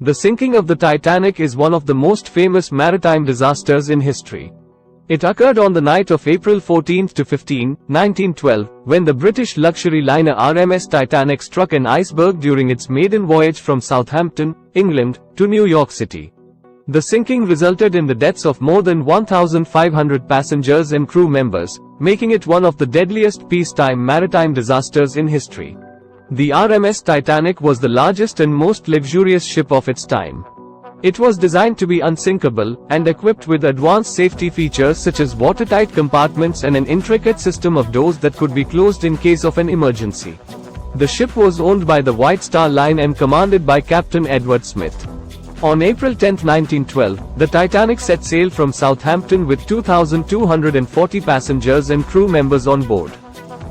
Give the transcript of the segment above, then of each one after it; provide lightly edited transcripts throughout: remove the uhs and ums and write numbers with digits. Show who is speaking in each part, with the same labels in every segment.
Speaker 1: The sinking of the Titanic is one of the most famous maritime disasters in history. It occurred on the night of April 14 to 15, 1912, when the British luxury liner RMS Titanic struck an iceberg during its maiden voyage from Southampton, England, to New York City. The sinking resulted in the deaths of more than 1,500 passengers and crew members, making it one of the deadliest peacetime maritime disasters in history. The RMS Titanic was the largest and most luxurious ship of its time. It was designed to be unsinkable, and equipped with advanced safety features such as watertight compartments and an intricate system of doors that could be closed in case of an emergency. The ship was owned by the White Star Line and commanded by Captain Edward Smith. On April 10, 1912, the Titanic set sail from Southampton with 2,240 passengers and crew members on board.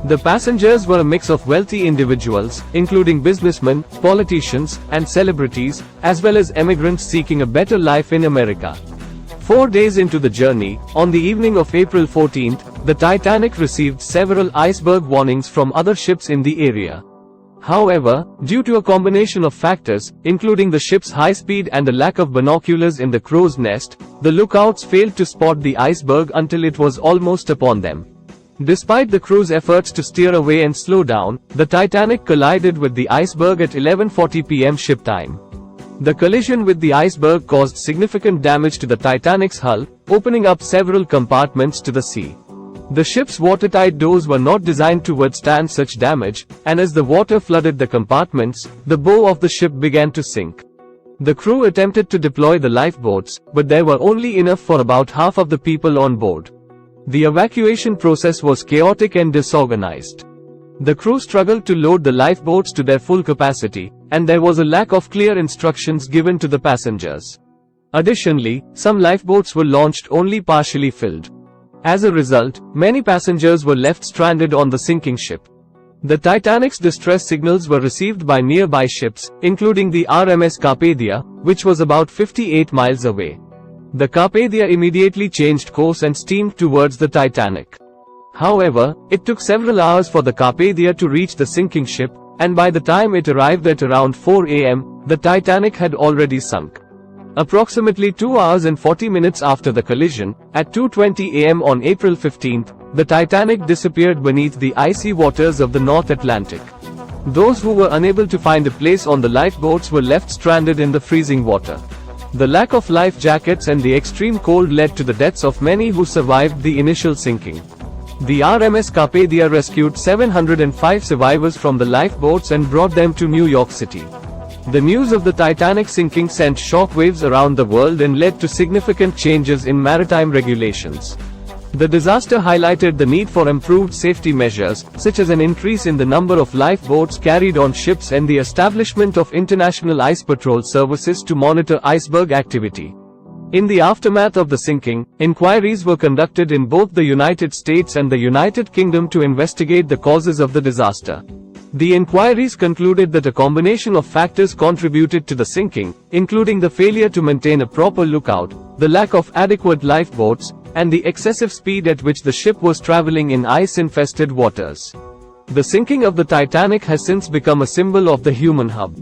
Speaker 1: The passengers were a mix of wealthy individuals, including businessmen, politicians, and celebrities, as well as emigrants seeking a better life in America. 4 days into the journey, on the evening of April 14, the Titanic received several iceberg warnings from other ships in the area. However, due to a combination of factors, including the ship's high speed and a lack of binoculars in the crow's nest, the lookouts failed to spot the iceberg until it was almost upon them. Despite the crew's efforts to steer away and slow down, the Titanic collided with the iceberg at 11:40 p.m. ship time. The collision with the iceberg caused significant damage to the Titanic's hull, opening up several compartments to the sea. The ship's watertight doors were not designed to withstand such damage, and as the water flooded the compartments, the bow of the ship began to sink. The crew attempted to deploy the lifeboats, but there were only enough for about half of the people on board. The evacuation process was chaotic and disorganized. The crew struggled to load the lifeboats to their full capacity, and there was a lack of clear instructions given to the passengers. Additionally, some lifeboats were launched only partially filled. As a result, many passengers were left stranded on the sinking ship. The Titanic's distress signals were received by nearby ships, including the RMS Carpathia, which was about 58 miles away. The Carpathia immediately changed course and steamed towards the Titanic. However, it took several hours for the Carpathia to reach the sinking ship, and by the time it arrived at around 4 a.m., the Titanic had already sunk. Approximately 2 hours and 40 minutes after the collision, at 2:20 a.m. on April 15, the Titanic disappeared beneath the icy waters of the North Atlantic. Those who were unable to find a place on the lifeboats were left stranded in the freezing water. The lack of life jackets and the extreme cold led to the deaths of many who survived the initial sinking. The RMS Carpathia rescued 705 survivors from the lifeboats and brought them to New York City. The news of the Titanic sinking sent shockwaves around the world and led to significant changes in maritime regulations. The disaster highlighted the need for improved safety measures, such as an increase in the number of lifeboats carried on ships and the establishment of international ice patrol services to monitor iceberg activity. In the aftermath of the sinking, inquiries were conducted in both the United States and the United Kingdom to investigate the causes of the disaster. The inquiries concluded that a combination of factors contributed to the sinking, including the failure to maintain a proper lookout, the lack of adequate lifeboats, and the excessive speed at which the ship was traveling in ice-infested waters. The sinking of the Titanic has since become a symbol of the human hub.